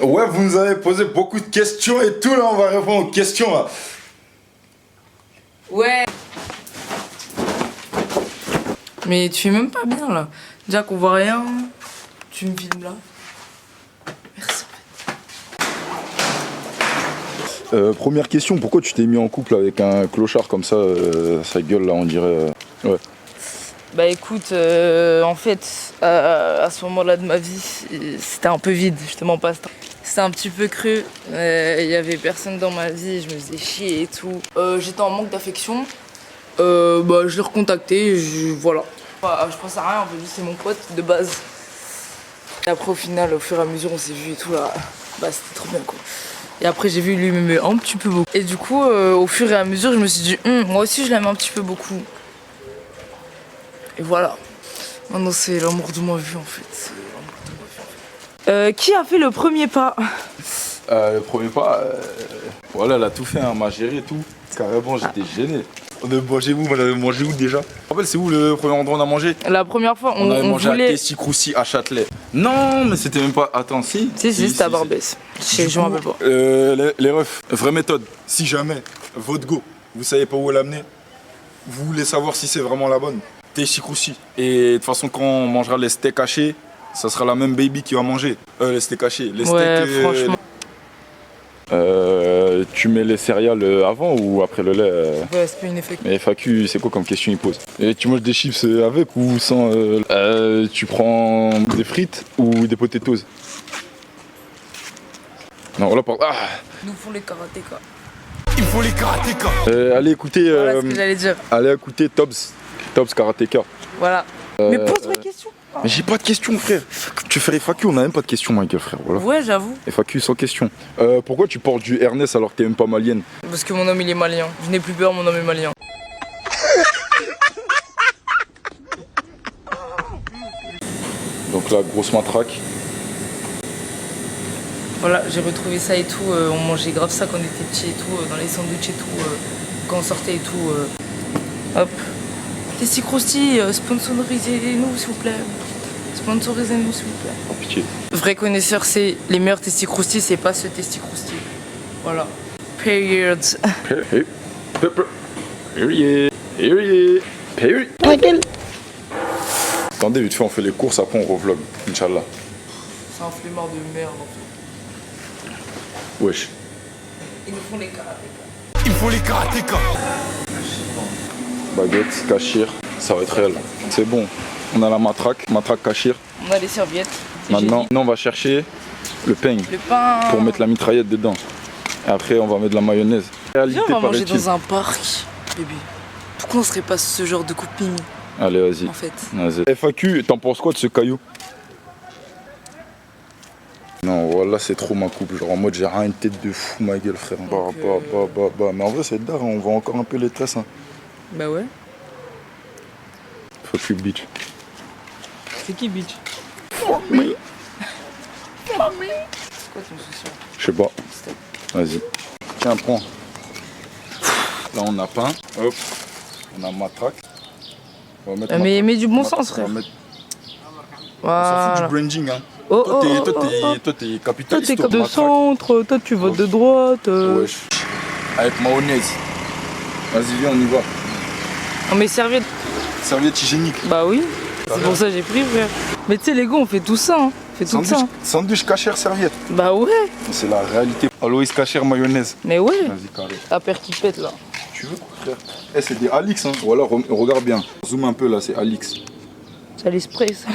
Ouais, vous nous avez posé beaucoup de questions et tout, là, on va répondre aux questions, là. Ouais. Mais tu fais même pas bien, là. Déjà qu'on voit rien, tu me filmes là. Merci. Première question, pourquoi tu t'es mis en couple avec un clochard comme ça, sa gueule, là, on dirait... Ouais. Bah écoute, en fait, à ce moment-là de ma vie, c'était un peu vide, justement pas. C'était un petit peu creux, il y avait personne dans ma vie, je me faisais chier et tout. J'étais en manque d'affection, bah je l'ai recontacté, voilà. Je pense à rien, en fait, c'est mon pote de base. Et après au final, au fur et à mesure, on s'est vu et tout là, bah c'était trop bien quoi. Et après j'ai vu lui m'aimer un petit peu beaucoup. Et du coup, au fur et à mesure, je me suis dit, moi aussi je l'aime un petit peu beaucoup. Et voilà. Maintenant c'est l'amour de ma vie en fait. Qui a fait le premier pas? Le premier pas, voilà, elle a tout fait, hein, m'a géré tout. Carrément, j'étais gêné. On a mangé où? On avait mangé où déjà? Tu te rappelles, c'est où le premier endroit où on a mangé? La première fois, on avait mangé voulait... à Tessie-Croussi à Châtelet. Non, mais c'était même pas... Attends, si. Si, c'était à Barbès. Je m'en rappelle pas. Les refs, vraie méthode. Si jamais, votre go, vous savez pas où l'amener, vous voulez savoir si c'est vraiment la bonne, Tessie-Croussi. Et de toute façon, quand on mangera les steaks hachés, ça sera la même baby qui va manger. Les steaks hachés. Les ouais, steaks, franchement. Tu mets les céréales avant ou après le lait Ouais, c'est pas une FAQ. Mais FAQ, c'est quoi comme question il pose? Et tu manges des chips avec ou sans tu prends des frites ou des potatoes? Non, là, ah. Nous font les karatékas. Il faut les karatékas. Allez écouter. Voilà ce que j'allais dire. Allez écouter Tops Karateka. Voilà. Mais pose ma question. Mais j'ai pas de questions, frère. Tu fais FAQ, on a même pas de questions, Michael, frère. Voilà. Ouais, j'avoue. FAQ sans question. Pourquoi tu portes du Ernest alors que t'es même pas malienne? Parce que mon homme il est malien. Je n'ai plus peur, mon homme est malien. Donc là, grosse matraque. Voilà, j'ai retrouvé ça et tout. On mangeait grave ça quand on était petits et tout, dans les sandwichs et tout, quand on sortait et tout. Hop. Tessie Crousty, sponsorisez-nous s'il vous plaît. Sponsorisez-nous s'il vous plaît. Oh pitié. Vrai connaisseur, c'est les meilleurs Tessie Crousty, c'est pas ce Tessie Crousty. Voilà. Period. Period. Attendez, vite fait, on fait les courses, après on revlog. Inch'Allah. C'est un flemmard de merde en fait. Wesh. Ils nous font les karatékas. Il faut les karatékas. Baguette, cachir, ça va être réel. C'est bon. On a la matraque cachir. On a les serviettes. Maintenant, on va chercher le pain. Le pain. Pour mettre la mitraillette dedans. Et après, on va mettre de la mayonnaise. Viens, on va manger dans un parc, bébé. Pourquoi on serait pas ce genre de copine? Allez, vas-y. En fait. Vas-y. FAQ, t'en penses quoi de ce caillou? Non, voilà, c'est trop ma coupe. Genre en mode, j'ai rien une tête de fou, ma gueule, frère. Mais en vrai, c'est d'art, on voit encore un peu les tresses. Hein. Bah ouais. FAQ, bitch. C'est qui, bitch? Fuck me. C'est quoi ton souci? Je sais pas. Vas-y. Tiens, prends. Là, on a pain. Hop. On a matraque. On va mettre mais du bon sens, frère. On Voilà. s'en fout du branding, hein. Oh, Toi, t'es capitaliste. Toi, t'es de centre, toi, tu votes de droite. Wesh. Avec mayonnaise. Vas-y, viens, on y va. On met serviette. Serviette hygiénique. Bah oui. C'est pour ça que j'ai pris, frère. Mais tu sais, les gars, on fait tout ça, hein. On fait tout ça. Sandwich cachère serviette. Bah ouais. C'est la réalité. Aloïs cachère mayonnaise. Mais ouais. Vas-y, carré. La paire qui pète, là. Tu veux, frère? Eh, c'est des Alix, hein. Voilà, regarde bien. Zoom un peu, là, c'est Alix. Ça les spray, ça.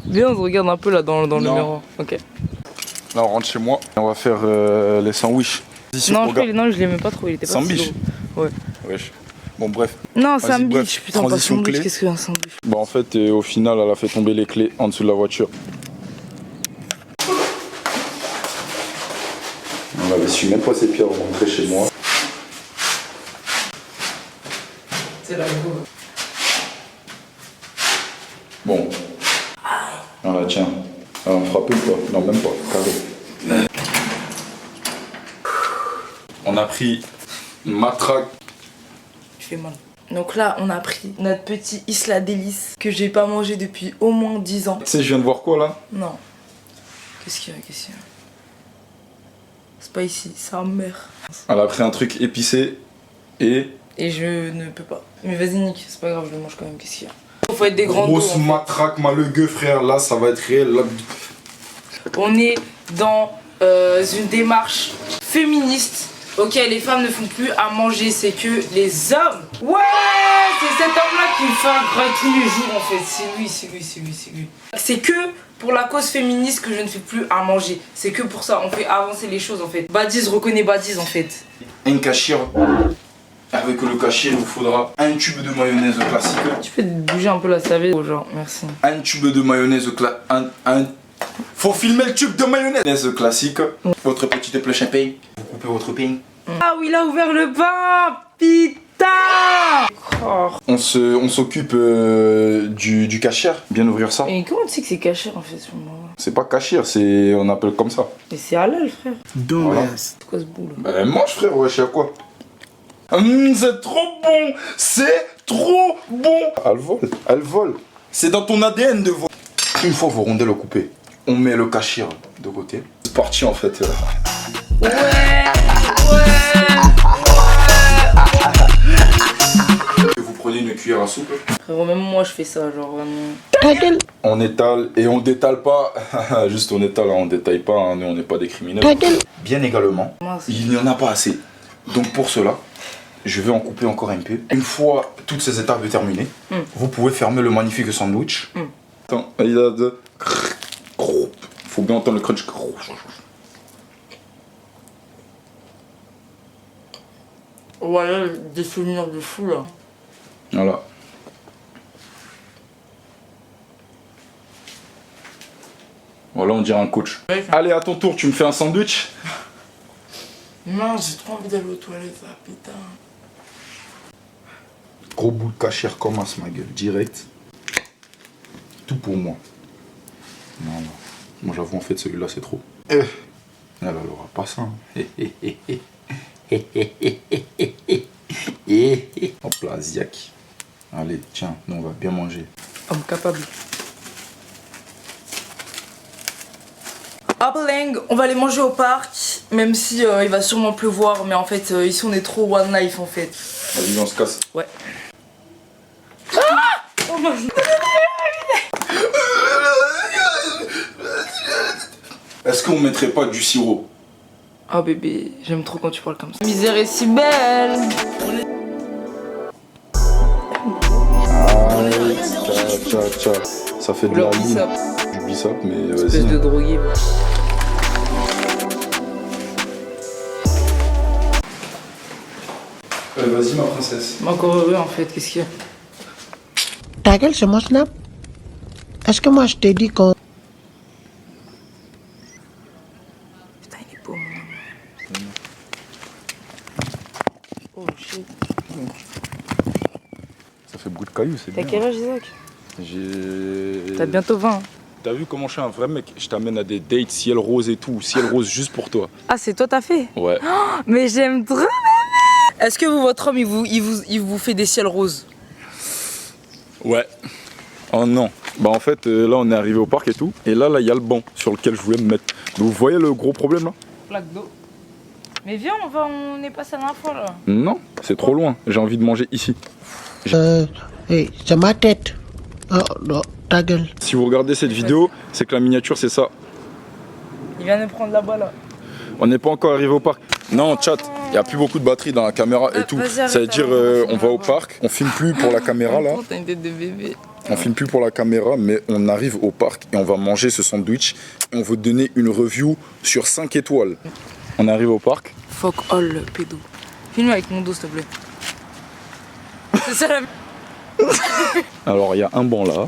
Viens, on se regarde un peu là dans le miroir. Ok. Là, on rentre chez moi. On va faire les sandwichs. Non, je l'aimais pas trop. Il était pas sandwich. Ouais. Wesh. Bon, bref. Non, sandwich. Bref, Putain, pas transition sandwich. clé. Qu'est-ce que c'est un sandwich? Bah, en fait, au final, elle a fait tomber les clés en dessous de la voiture. On avait su même pas ses pieds avant de rentrer chez moi. C'est la go. Bon. Voilà, tiens. Alors, on frappe ou pas? Non, même pas. Carré. On a pris une matraque. Tu fais mal. Donc là, on a pris notre petit Isla Délice que j'ai pas mangé depuis au moins 10 ans. Tu sais, je viens de voir quoi là? Non. Qu'est-ce qu'il y a? Qu'est-ce qu'il y a? Spicy, sa mère. Elle a pris un truc épicé et je ne peux pas. Mais vas-y, Nick, c'est pas grave, je le mange quand même. Qu'est-ce qu'il y a? Faut être des grands dos. grosse matraque, malheureux frère, là ça va être réel. Là. On est dans une démarche féministe. Ok, les femmes ne font plus à manger, c'est que les hommes. Ouais, c'est cet homme-là qui me fait un grain tous les jours en fait. C'est lui. C'est que pour la cause féministe que je ne fais plus à manger. C'est que pour ça, on fait avancer les choses en fait. Badiz reconnaît Badiz en fait. Un cachir. Avec le cachir, il vous faudra un tube de mayonnaise classique. Tu peux bouger un peu la serviette, genre, merci. Un tube de mayonnaise Faut filmer le tube de mayonnaise classique. Votre petit épluche pain. Vous coupez votre pain. Ah oui, il a ouvert le pain. Putain. Oh. On s'occupe du cachir. Bien ouvrir ça. Et comment tu sais que c'est caché en fait sur moi? C'est pas cachir, c'est on appelle comme ça. Mais c'est halal, frère. Voilà. C'est quoi ce bout là? Ben mange frère, ouais, je sais à quoi. C'est trop bon. C'est trop bon. Elle vole. C'est dans ton ADN de voler. Une fois vos rondelles coupées, on met le cachir de côté. C'est parti en fait. Ouais. Vous prenez une cuillère à soupe. Frérot, même moi je fais ça, genre vraiment. On étale et on détale pas. Juste on étale, on détaille pas. Hein. Nous on n'est pas des criminels. Bien également, il n'y en a pas assez. Donc pour cela, je vais en couper encore un peu. Une fois toutes ces étapes terminées, vous pouvez fermer le magnifique sandwich. Attends, il a de... Faut bien entendre le crunch. Voilà, des souvenirs de fou là. Voilà. Voilà, on dirait un coach. Ouais. Allez, à ton tour, tu me fais un sandwich? Non, j'ai trop envie d'aller aux toilettes là, putain. Gros bout de cachir comme as, ma gueule, direct. Tout pour moi. Non, non. Moi, j'avoue, en fait, celui-là, c'est trop. Elle aura pas ça. Hein. Hop là, Ziak. Allez, tiens, nous, on va bien manger. Homme capable. Appling, on va aller manger au parc, même si il va sûrement pleuvoir, mais en fait, ici, on est trop one life en fait. Vas-y, on se casse. Ouais. Ah oh, moi, Est-ce qu'on mettrait pas du sirop? oh bébé, j'aime trop quand tu parles comme ça. Misère est si belle. Tcha. Ça fait de la ligne. Du bissap, mais vas-y. Espèce de drogué. Vas-y, ma princesse. Mais encore heureux en fait, qu'est-ce qu'il y a? Ta gueule, c'est mon snap. Est-ce que moi je t'ai dit qu'on... Putain, il est beau mon amour. Oh shit. Ça fait beaucoup de cailloux, c'est T'as bien. quel âge, Isaac? J'ai... T'as bientôt 20. Hein. T'as vu comment je suis un vrai mec? Je t'amène à des dates ciel rose et tout. Ciel rose juste pour toi. Ah, c'est toi t'as fait? Ouais. Oh, mais j'aime trop. Est-ce que vous, votre homme, il vous fait des ciels roses? Ouais. Oh non. Bah en fait, là on est arrivé au parc et tout. Et là, il y a le banc sur lequel je voulais me mettre. Vous voyez le gros problème là? Plaque d'eau. Mais viens, on est passé à l'info là. Non, c'est trop loin. J'ai envie de manger ici. Hey, c'est ma tête. Oh non, ta gueule. Si vous regardez cette vidéo, c'est que la miniature c'est ça. Il vient de prendre là-bas là. On n'est pas encore arrivé au parc. Non, chat, il n'y a plus beaucoup de batterie dans la caméra et tout. Vas-y, arrête, Ça veut dire, on va au parc, on filme plus pour la caméra là. T'as une tête de bébé. On filme plus pour la caméra, mais on arrive au parc et on va manger ce sandwich. Et on veut donner une review sur 5 étoiles. On arrive au parc. Fuck all, pédo. Filme avec mon dos, s'il te plaît. C'est ça la... Alors, il y a un banc là.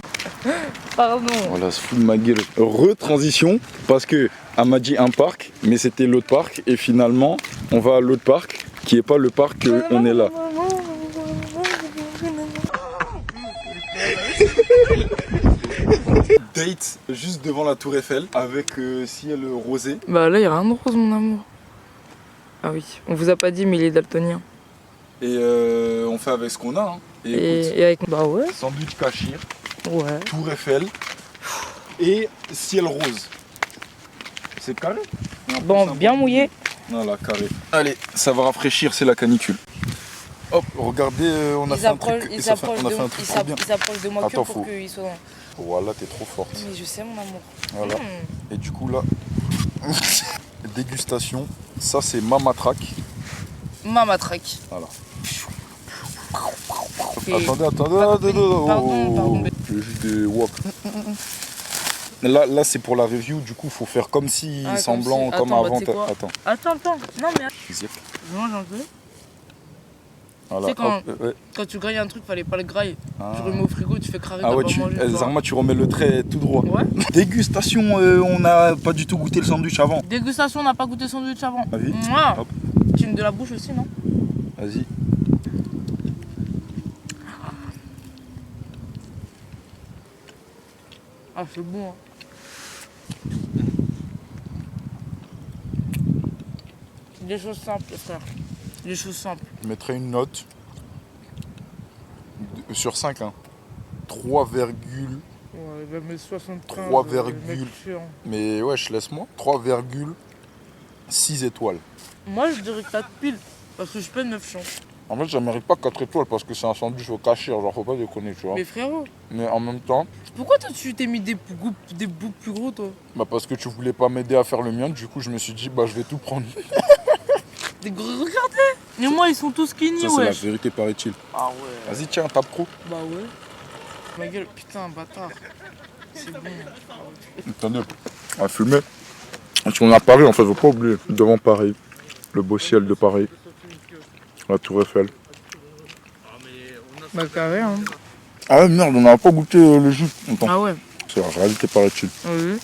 Pardon. Voilà, se fout de ma gueule. Retransition, parce que elle m'a dit un parc, mais c'était l'autre parc. Et finalement, on va à l'autre parc, qui est pas le parc qu'on est là. Date juste devant la tour Eiffel avec ciel rosé. Bah là, il y a rien de rose, mon amour. Ah oui, on vous a pas dit, mais il est daltonien. Et on fait avec ce qu'on a. Hein. Et écoute, et avec... Bah ouais, sandwich Cachir, ouais. Tour Eiffel et ciel rose. C'est carré. Bon, bien mouillé. Voilà, carré. Allez, ça va rafraîchir, c'est la canicule. Hop, regardez, on a fait un truc. Il On a fait un truc trop bien. s'approche de moi Attends, que pour qu'il soit dans... Voilà, t'es trop forte. Mais je sais mon amour. Voilà. Et du coup là, dégustation. Ça c'est ma matraque. Ma matraque. Voilà. Et- Attendez. Pardon. Le jus de wok. Là c'est pour la review, du coup faut faire comme si Ah, semblant, comme si- comme Attends, avant. bah, tu sais quoi Attends. Non mais... Zip. Je mange un peu. Voilà. Tu sais, quand- Hop, ouais. Quand tu grailles un truc, fallait pas le grailler. Ah. Tu remets au frigo, tu fais craquer, Ah t'as ouais, pas mangé. tu vois. Zarma, tu remets le trait tout droit. Ouais. Dégustation, on n'a pas du tout goûté le sandwich avant. Dégustation, on n'a pas goûté sandwich avant. Vas-y. Mouah. Hop. Tu me de la bouche aussi, non? Vas-y. Ah, c'est bon. Hein. Des choses simples, frère. Des choses simples. Je mettrais une note sur 5. Hein. 3, Ouais, il va mettre 75. 3, le mec chiant. mais ouais, je laisse moi. 3,6 étoiles. Moi, je dirais 4 piles. Parce que je peux 9 chances. En fait, ça mérite pas 4 étoiles parce que c'est un sandwich au cachir, genre faut pas déconner, tu vois. Mais frérot, Mais en même temps, pourquoi toi, tu t'es mis des bouts plus gros, toi? bah parce que tu voulais pas m'aider à faire le mien, du coup je me suis dit bah je vais tout prendre. Des gros, regardez! Mais moi, ils sont tous skinny, Ça c'est la wesh. vérité paraît-il. Ah ouais. Vas-y tiens, tape trop. Bah ouais. Ma gueule, putain, bâtard. C'est bon. Attendez, on va fumer. Si on a Paris, en fait, faut pas oublier. Devant Paris, le beau ciel de Paris, la Tour Eiffel. Bah carré, hein. Ah ouais, merde, on n'a pas goûté le jus. Attends, Ah ouais. c'est la réalité paraît-il. Oui.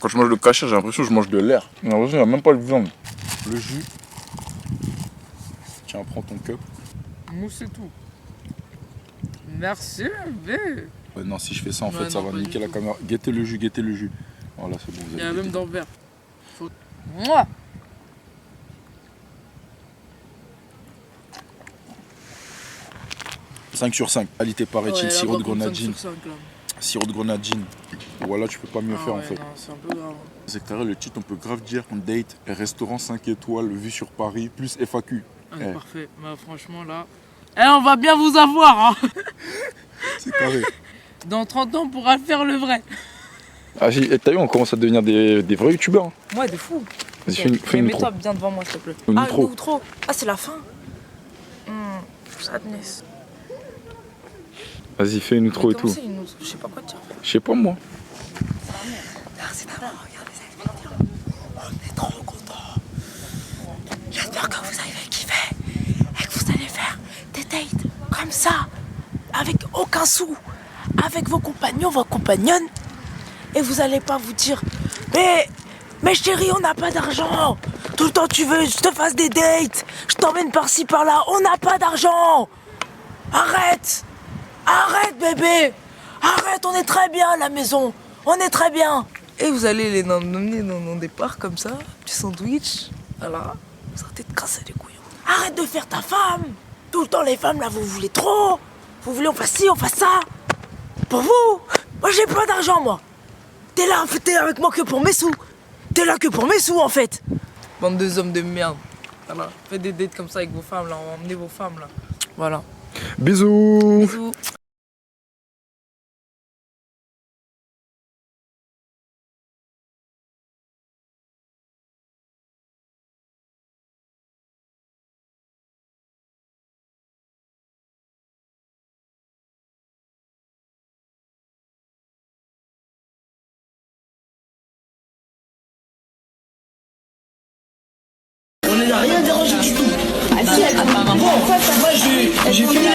Quand je mange le cachir, j'ai l'impression que je mange de l'air. J'ai l'impression qu'il n'y a même pas de viande. Le jus. Tiens, prends ton cup. Mousse c'est tout. Merci, bébé. Ouais, non, si je fais ça, en Ouais, fait, ça non, va pas niquer du la tout. caméra. Guettez le jus, guettez le jus. Voilà, c'est bon, vous Il y avez a guetté. même dans le verre. Mouah. 5 sur 5. Qualité paraît-il, Ouais, là, sirop de par contre, 5 grenadine. sur 5, là. Sirop de grenadine. Voilà, tu peux pas mieux Ah faire en ouais, fait. non, c'est un peu grave. C'est carré, le titre, on peut grave dire on date, restaurant 5 étoiles, vue sur Paris, plus FAQ. Ah, Eh. parfait. Bah franchement là. Eh, on va bien vous avoir, hein. C'est carré. Dans 30 ans, on pourra faire le vrai. Ah, t'as vu, on commence à devenir des vrais youtubeurs. Hein. Ouais, de fou. Vas-y, fais une Mets-toi intro. bien devant moi, s'il te plaît. Une Ah, intro. l'outro. Ah, c'est la fin. Sadness. Vas-y, fais une intro et Mais tout. comment c'est une autre Je sais pas quoi dire. Je sais pas moi. Merci d'avoir regardé cette vidéo. On est trop contents. J'espère que vous avez kiffé et que vous allez faire des dates comme ça, avec aucun sou, avec vos compagnons, vos compagnonnes. Et vous allez pas vous dire mais chérie, on n'a pas d'argent. Tout le temps tu veux que je te fasse des dates. Je t'emmène par-ci par-là. On n'a pas d'argent. Arrête. Arrête bébé. Arrête, on est très bien à la maison. On est très bien. Et vous allez les emmener dans des parcs comme ça, petit sandwich. Voilà. Vous arrêtez de casser les couilles. Arrête de faire ta femme. Tout le temps les femmes là, vous voulez trop. Vous voulez on fasse ci, on fasse ça. Pour vous. Moi j'ai pas d'argent moi. T'es là avec moi que pour mes sous. T'es là que pour mes sous en fait. Bande de hommes de merde. Voilà. Faites des dates comme ça avec vos femmes là. On va emmener vos femmes là. Voilà. Bisous. Bisous. On n'a rien dérangé du tout. Ah si, apparemment. Bon, en fait, moi, j'ai fait